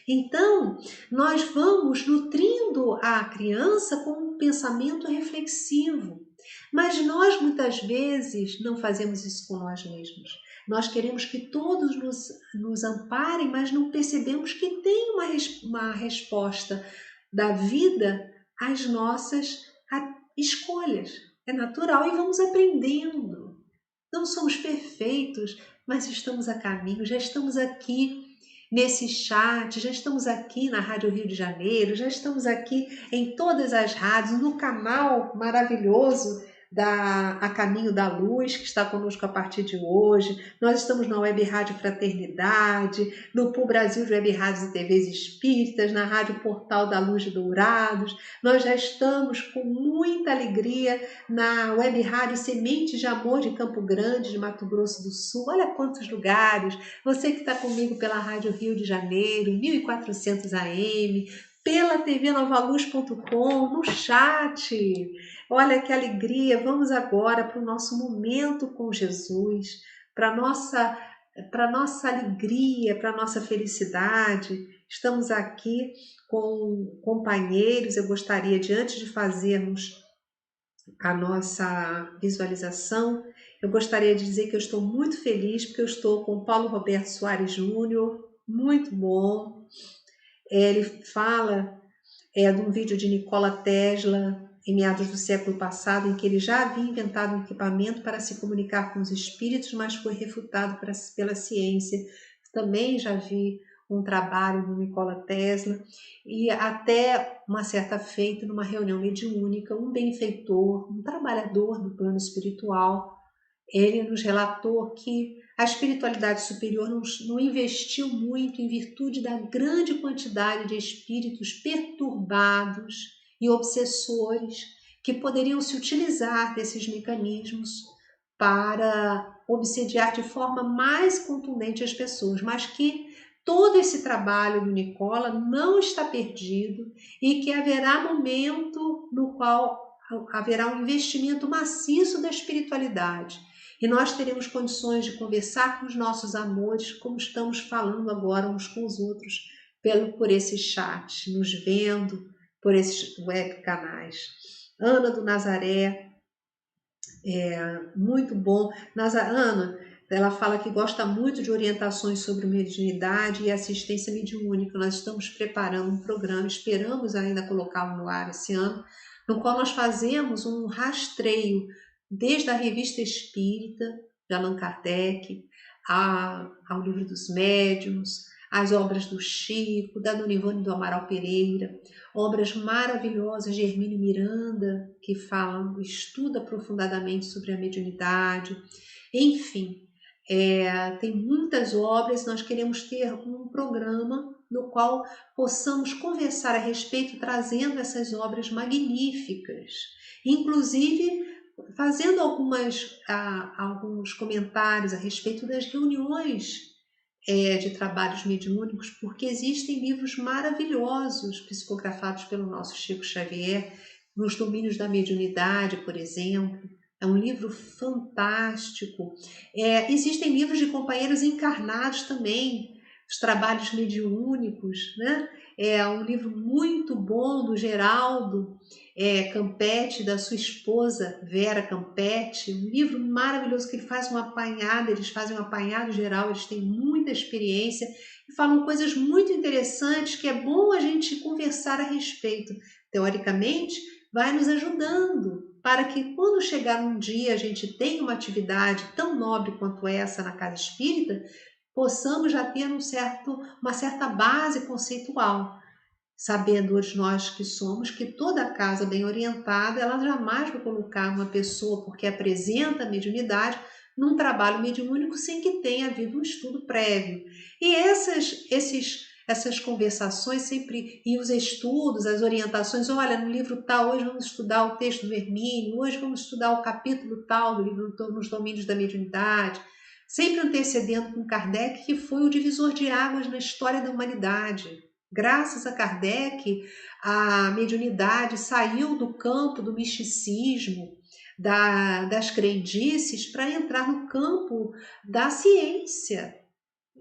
Então, nós vamos nutrindo a criança com um pensamento reflexivo. Mas nós, muitas vezes, não fazemos isso com nós mesmos. Nós queremos que todos nos amparem, mas não percebemos que tem uma resposta da vida às nossas escolhas. É natural e vamos aprendendo. Não somos perfeitos, mas estamos a caminho, já estamos aqui nesse chat, já estamos aqui na Rádio Rio de Janeiro, já estamos aqui em todas as rádios, no canal maravilhoso A Caminho da Luz, que está conosco a partir de hoje. Nós estamos na Web Rádio Fraternidade, no Pool Brasil de Web Rádios e TVs Espíritas, na Rádio Portal da Luz de Dourados. Nós já estamos com muita alegria na Web Rádio Sementes de Amor de Campo Grande, de Mato Grosso do Sul. Olha quantos lugares. Você que está comigo pela Rádio Rio de Janeiro, 1400 AM, pela tvnovaluz.com, no chat. Olha que alegria. Vamos agora para o nosso momento com Jesus, para nossa alegria, para nossa felicidade. Estamos aqui com companheiros. Eu gostaria de, antes de fazermos a nossa visualização, eu gostaria de dizer que eu estou muito feliz porque eu estou com Paulo Roberto Soares Júnior, muito bom. Ele fala de um vídeo de Nikola Tesla, em meados do século passado, em que ele já havia inventado um equipamento para se comunicar com os espíritos, mas foi refutado pela ciência. Também já vi um trabalho do Nikola Tesla, e até uma certa feita, numa reunião mediúnica, um benfeitor, um trabalhador do plano espiritual, ele nos relatou que a espiritualidade superior não investiu muito em virtude da grande quantidade de espíritos perturbados e obsessores que poderiam se utilizar desses mecanismos para obsediar de forma mais contundente as pessoas, mas que todo esse trabalho do Nicola não está perdido e que haverá momento no qual haverá um investimento maciço da espiritualidade. E nós teremos condições de conversar com os nossos amores, como estamos falando agora uns com os outros, por esse chat, nos vendo por esses web canais. Ana do Nazaré, muito bom. Ana, ela fala que gosta muito de orientações sobre mediunidade e assistência mediúnica. Nós estamos preparando um programa, esperamos ainda colocá-lo no ar esse ano, no qual nós fazemos um rastreio desde a Revista Espírita, de Allan Kardec, ao Livro dos Médiuns, as obras do Chico, da Dona Ivone do Amaral Pereira, obras maravilhosas de Hermínio Miranda, que falam, estuda aprofundadamente sobre a mediunidade. Enfim, tem muitas obras. Nós queremos ter um programa no qual possamos conversar a respeito, trazendo essas obras magníficas, inclusive fazendo alguns comentários a respeito das reuniões de trabalhos mediúnicos, porque existem livros maravilhosos psicografados pelo nosso Chico Xavier, nos domínios da mediunidade, por exemplo. É um livro fantástico. Existem livros de companheiros encarnados também, os trabalhos mediúnicos, né? É um livro muito bom do Geraldo Campetti, da sua esposa Vera Campetti, um livro maravilhoso que ele faz um apanhado, eles fazem um apanhado geral, eles têm muita experiência e falam coisas muito interessantes que é bom a gente conversar a respeito. Teoricamente, vai nos ajudando para que quando chegar um dia a gente tenha uma atividade tão nobre quanto essa na casa espírita, possamos já ter uma certa base conceitual, sabendo hoje nós que somos que toda casa bem orientada, ela jamais vai colocar uma pessoa, porque apresenta a mediunidade, num trabalho mediúnico sem que tenha havido um estudo prévio. E essas conversações sempre, e os estudos, as orientações, olha, no livro tal, hoje vamos estudar o texto do Hermínio, hoje vamos estudar o capítulo tal do livro nos domínios da mediunidade, sempre antecedendo com Kardec, que foi o divisor de águas na história da humanidade. Graças a Kardec, a mediunidade saiu do campo do misticismo, das crendices, para entrar no campo da ciência.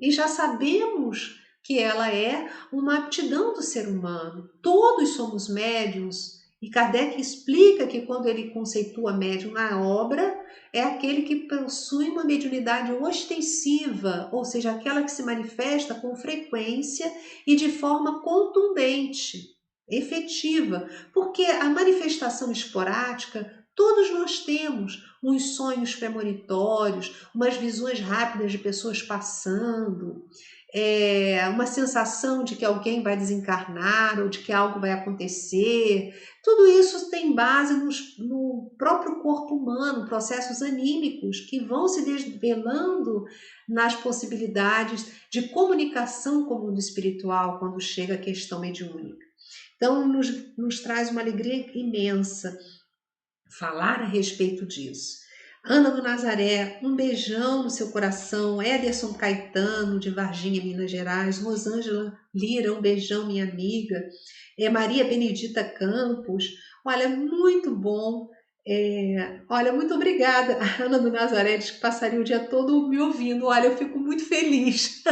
E já sabemos que ela é uma aptidão do ser humano. Todos somos médiuns. E Kardec explica que quando ele conceitua médium na obra, é aquele que possui uma mediunidade ostensiva, ou seja, aquela que se manifesta com frequência e de forma contundente, efetiva, porque a manifestação esporádica todos nós temos, uns sonhos premonitórios, umas visões rápidas de pessoas passando, uma sensação de que alguém vai desencarnar ou de que algo vai acontecer. Tudo isso tem base no próprio corpo humano, processos anímicos que vão se desvelando nas possibilidades de comunicação com o mundo espiritual quando chega a questão mediúnica. Então, nos traz uma alegria imensa falar a respeito disso. Ana do Nazaré, um beijão no seu coração. Ederson Caetano, de Varginha, Minas Gerais. Rosângela Lira, um beijão, minha amiga. Maria Benedita Campos. Olha, muito bom. Olha, muito obrigada. A Ana do Nazaré diz que passaria o dia todo me ouvindo. Olha, eu fico muito feliz.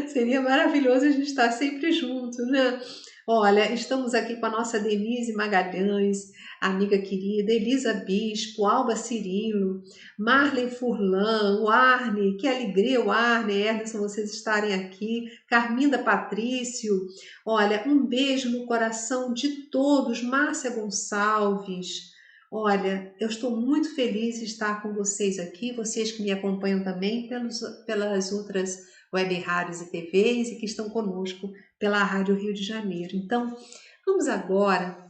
Seria maravilhoso a gente estar sempre junto, né? Olha, estamos aqui com a nossa Denise Magalhães, amiga querida, Elisa Bispo, Alba Cirilo, Marley Furlan, o Arne, que alegria o Arne, Ederson, vocês estarem aqui, Carminda Patrício, olha, um beijo no coração de todos, Márcia Gonçalves, olha, eu estou muito feliz de estar com vocês aqui, vocês que me acompanham também pelas outras web rádios e TVs e que estão conosco pela Rádio Rio de Janeiro. Então, vamos agora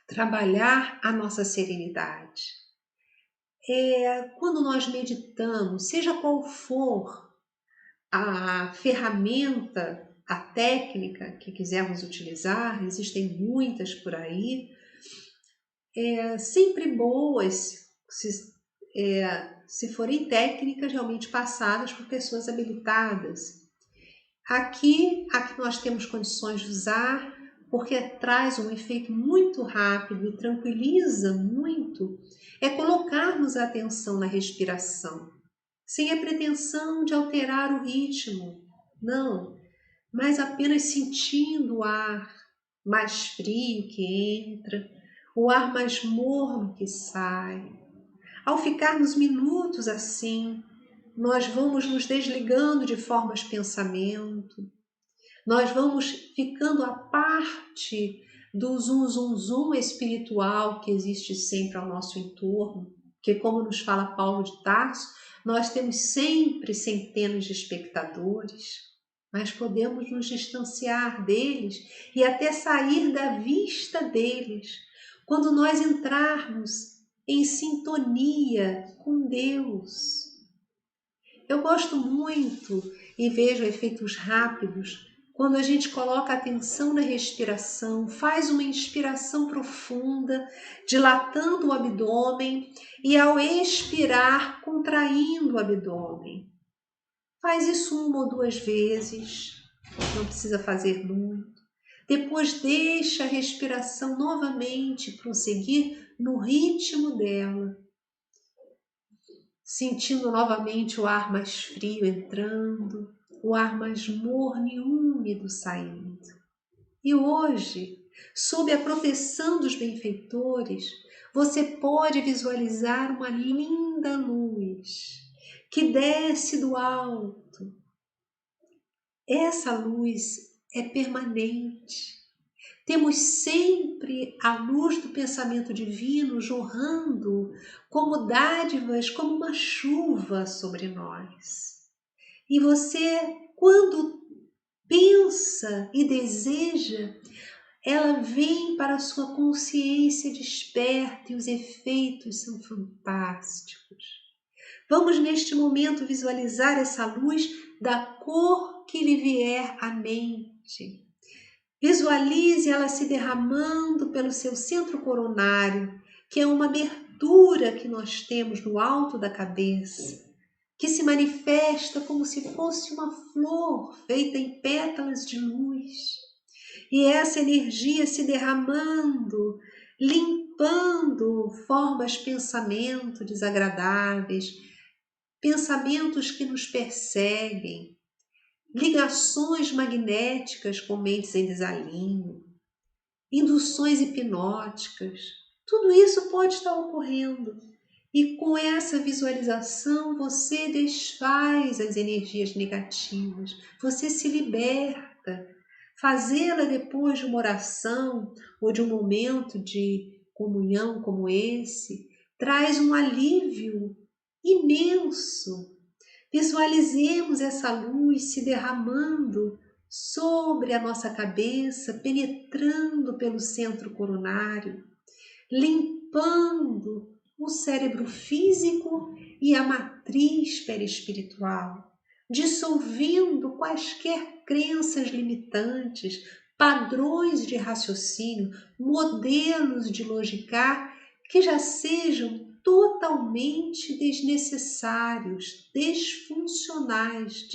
trabalhar a nossa serenidade. Quando nós meditamos, seja qual for a ferramenta, a técnica que quisermos utilizar, existem muitas por aí, sempre boas, se forem técnicas realmente passadas por pessoas habilitadas. Aqui nós temos condições de usar, porque traz um efeito muito rápido e tranquiliza muito, é colocarmos a atenção na respiração, sem a pretensão de alterar o ritmo, não, mas apenas sentindo o ar mais frio que entra, o ar mais morno que sai. Ao ficarmos minutos assim, nós vamos nos desligando de formas de pensamento, nós vamos ficando à parte do zum espiritual que existe sempre ao nosso entorno, que, como nos fala Paulo de Tarso, nós temos sempre centenas de espectadores, mas podemos nos distanciar deles e até sair da vista deles quando nós entrarmos em sintonia com Deus. Eu gosto muito e vejo efeitos rápidos quando a gente coloca atenção na respiração, faz uma inspiração profunda, dilatando o abdômen e ao expirar, contraindo o abdômen. Faz isso 1 ou 2 vezes, não precisa fazer muito. Depois deixa a respiração novamente prosseguir no ritmo dela, sentindo novamente o ar mais frio entrando, o ar mais morno e úmido saindo. E hoje, sob a proteção dos benfeitores, você pode visualizar uma linda luz que desce do alto. Essa luz é permanente. Temos sempre a luz do pensamento divino jorrando como dádivas, como uma chuva sobre nós. E você, quando pensa e deseja, ela vem para a sua consciência desperta e os efeitos são fantásticos. Vamos neste momento visualizar essa luz da cor que lhe vier à mente. Visualize ela se derramando pelo seu centro coronário, que é uma abertura que nós temos no alto da cabeça, que se manifesta como se fosse uma flor feita em pétalas de luz. E essa energia se derramando, limpando formas de pensamento desagradáveis, pensamentos que nos perseguem, ligações magnéticas com mentes em desalinho, induções hipnóticas, tudo isso pode estar ocorrendo. E com essa visualização você desfaz as energias negativas, você se liberta. Fazê-la depois de uma oração ou de um momento de comunhão como esse, traz um alívio imenso. Visualizemos essa luz se derramando sobre a nossa cabeça, penetrando pelo centro coronário, limpando o cérebro físico e a matriz perispiritual, dissolvendo quaisquer crenças limitantes, padrões de raciocínio, modelos de logicar que já sejam totalmente desnecessários, disfuncionais.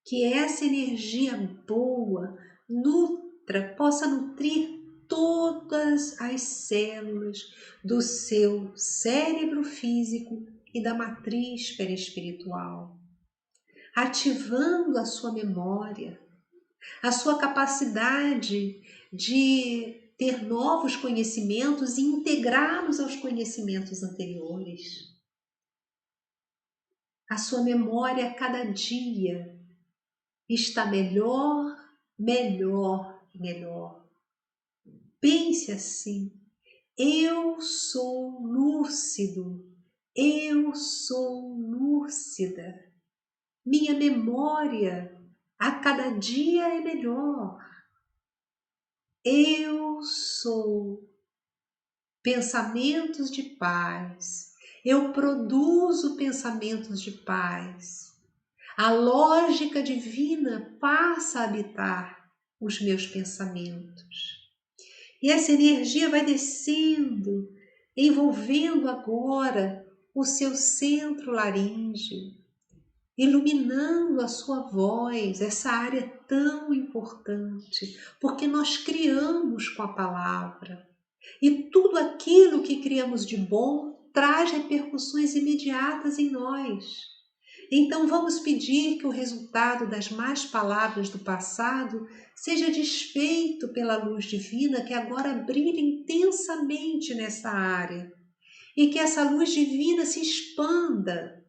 Que essa energia boa possa nutrir todas as células do seu cérebro físico e da matriz perispiritual, ativando a sua memória, a sua capacidade de ter novos conhecimentos e integrá-los aos conhecimentos anteriores. A sua memória a cada dia está melhor. Pense assim: eu sou lúcido, eu sou lúcida. Minha memória a cada dia é melhor. Eu sou pensamentos de paz. Eu produzo pensamentos de paz. A lógica divina passa a habitar os meus pensamentos. E essa energia vai descendo envolvendo agora o seu centro laríngeo, iluminando a sua voz, essa área tão importante, porque nós criamos com a palavra. E tudo aquilo que criamos de bom traz repercussões imediatas em nós. Então vamos pedir que o resultado das más palavras do passado seja desfeito pela luz divina que agora brilha intensamente nessa área. E que essa luz divina se expanda,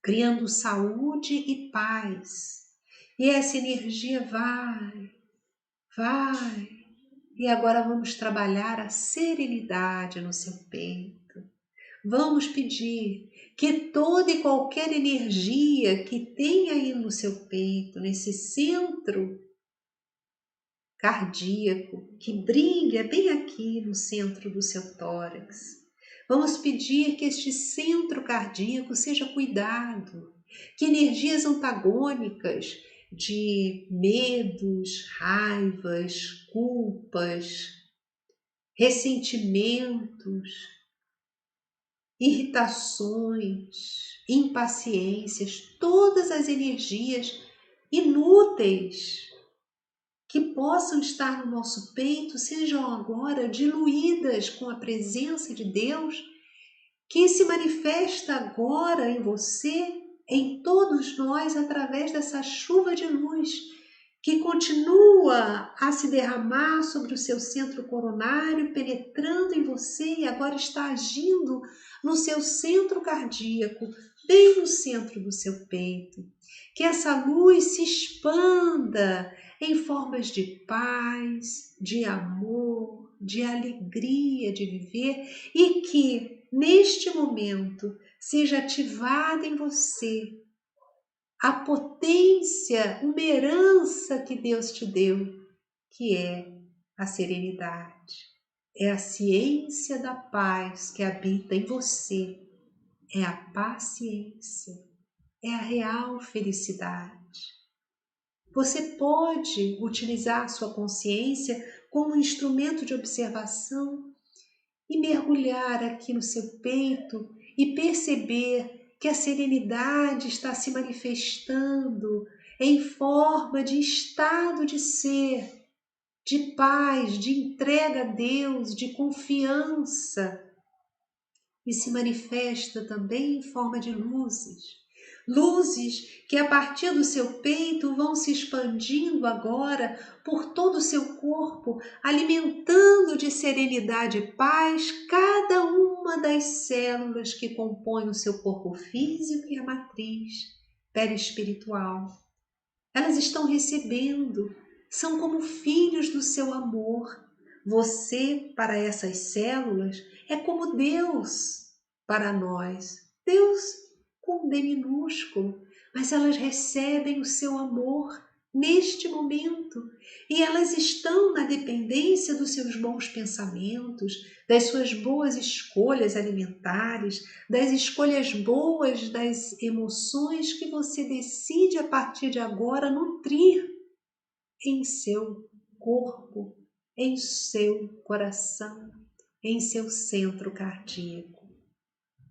criando saúde e paz. E essa energia vai. E agora vamos trabalhar a serenidade no seu peito. Vamos pedir que toda e qualquer energia que tem aí no seu peito, nesse centro cardíaco, que brilha bem aqui no centro do seu tórax. Vamos pedir que este centro cardíaco seja cuidado, que energias antagônicas de medos, raivas, culpas, ressentimentos, irritações, impaciências, todas as energias inúteis que possam estar no nosso peito sejam agora diluídas com a presença de Deus, que se manifesta agora em você, em todos nós, através dessa chuva de luz que continua a se derramar sobre o seu centro coronário, penetrando em você e agora está agindo no seu centro cardíaco, bem no centro do seu peito. Que essa luz se expanda em formas de paz, de amor, de alegria de viver e que, neste momento, seja ativada em você a potência, uma herança que Deus te deu, que é a serenidade. É a ciência da paz que habita em você. É a paciência. É a real felicidade. Você pode utilizar a sua consciência como um instrumento de observação e mergulhar aqui no seu peito e perceber que a serenidade está se manifestando em forma de estado de ser, de paz, de entrega a Deus, de confiança, e se manifesta também em forma de luzes. Luzes que a partir do seu peito vão se expandindo agora por todo o seu corpo, alimentando de serenidade e paz cada uma das células que compõem o seu corpo físico e a matriz perispiritual. Elas estão recebendo, são como filhos do seu amor. Você, para essas células, é como Deus para nós. Deus com D minúsculo, mas elas recebem o seu amor neste momento e elas estão na dependência dos seus bons pensamentos, das suas boas escolhas alimentares, das escolhas boas das emoções que você decide a partir de agora nutrir em seu corpo, em seu coração, em seu centro cardíaco.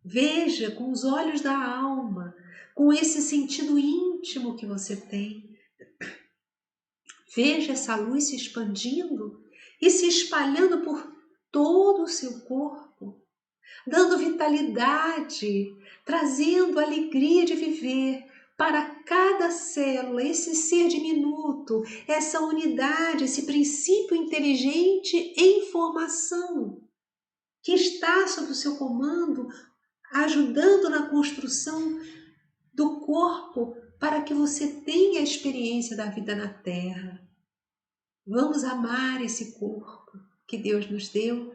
Veja com os olhos da alma, com esse sentido íntimo que você tem. Veja essa luz se expandindo e se espalhando por todo o seu corpo, dando vitalidade, trazendo alegria de viver para cada célula, esse ser diminuto, essa unidade, esse princípio inteligente em formação, que está sob o seu comando, ajudando na construção do corpo para que você tenha a experiência da vida na Terra. Vamos amar esse corpo que Deus nos deu,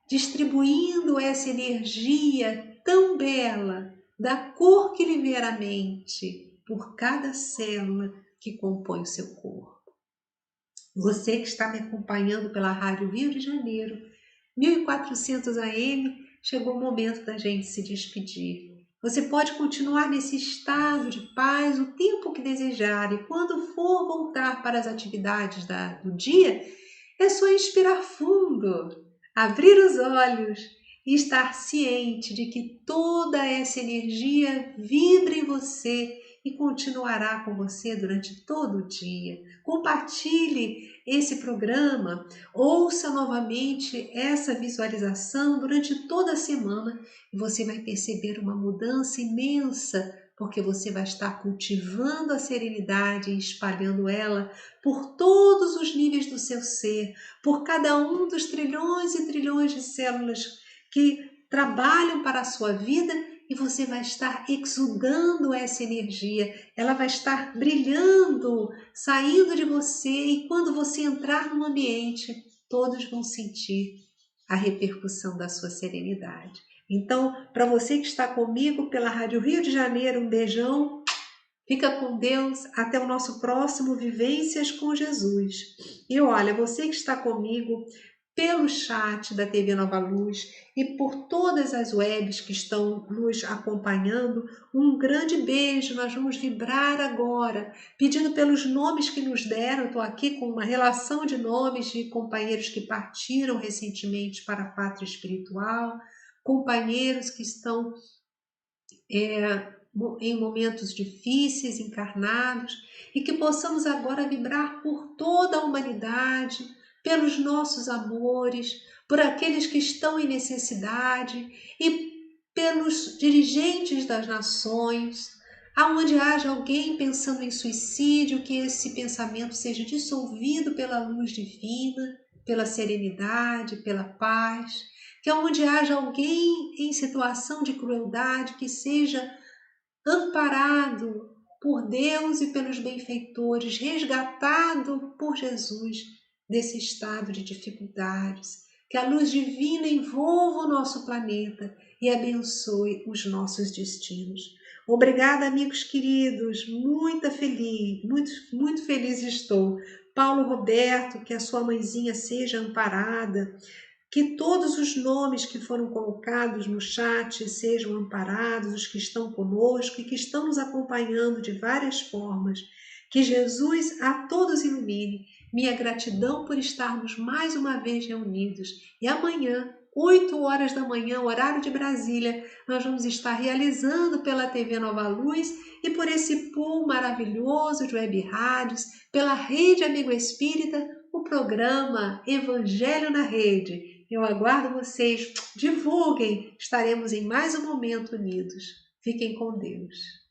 distribuindo essa energia tão bela, da cor que lhe vier à mente, por cada célula que compõe o seu corpo. Você que está me acompanhando pela Rádio Rio de Janeiro, 1400 AM, chegou o momento da gente se despedir. Você pode continuar nesse estado de paz o tempo que desejar e quando for voltar para as atividades do dia, é só inspirar fundo, abrir os olhos e estar ciente de que toda essa energia vibra em você e continuará com você durante todo o dia. Compartilhe esse programa, ouça novamente essa visualização durante toda a semana e você vai perceber uma mudança imensa, porque você vai estar cultivando a serenidade e espalhando ela por todos os níveis do seu ser, por cada um dos trilhões e trilhões de células que trabalham para a sua vida, e você vai estar exudando essa energia, ela vai estar brilhando, saindo de você, e quando você entrar no ambiente, todos vão sentir a repercussão da sua serenidade. Então, para você que está comigo pela Rádio Rio de Janeiro, um beijão, fica com Deus, até o nosso próximo Vivências com Jesus. E olha, você que está comigo pelo chat da TV Nova Luz e por todas as webs que estão nos acompanhando, um grande beijo. Nós vamos vibrar agora, pedindo pelos nomes que nos deram. Estou aqui com uma relação de nomes de companheiros que partiram recentemente para a pátria espiritual, companheiros que estão em momentos difíceis, encarnados, e que possamos agora vibrar por toda a humanidade, pelos nossos amores, por aqueles que estão em necessidade e pelos dirigentes das nações, aonde haja alguém pensando em suicídio, que esse pensamento seja dissolvido pela luz divina, pela serenidade, pela paz, que aonde haja alguém em situação de crueldade, que seja amparado por Deus e pelos benfeitores, resgatado por Jesus desse estado de dificuldades. Que a luz divina envolva o nosso planeta e abençoe os nossos destinos. Obrigada, amigos queridos, muito feliz estou. Paulo Roberto, que a sua mãezinha seja amparada, que todos os nomes que foram colocados no chat sejam amparados, os que estão conosco e que estão nos acompanhando de várias formas. Que Jesus a todos ilumine. Minha gratidão por estarmos mais uma vez reunidos. E amanhã, 8 horas da manhã, horário de Brasília, nós vamos estar realizando pela TV Nova Luz e por esse pool maravilhoso de web rádios, pela Rede Amigo Espírita, o programa Evangelho na Rede. Eu aguardo vocês, divulguem, estaremos em mais um momento unidos. Fiquem com Deus.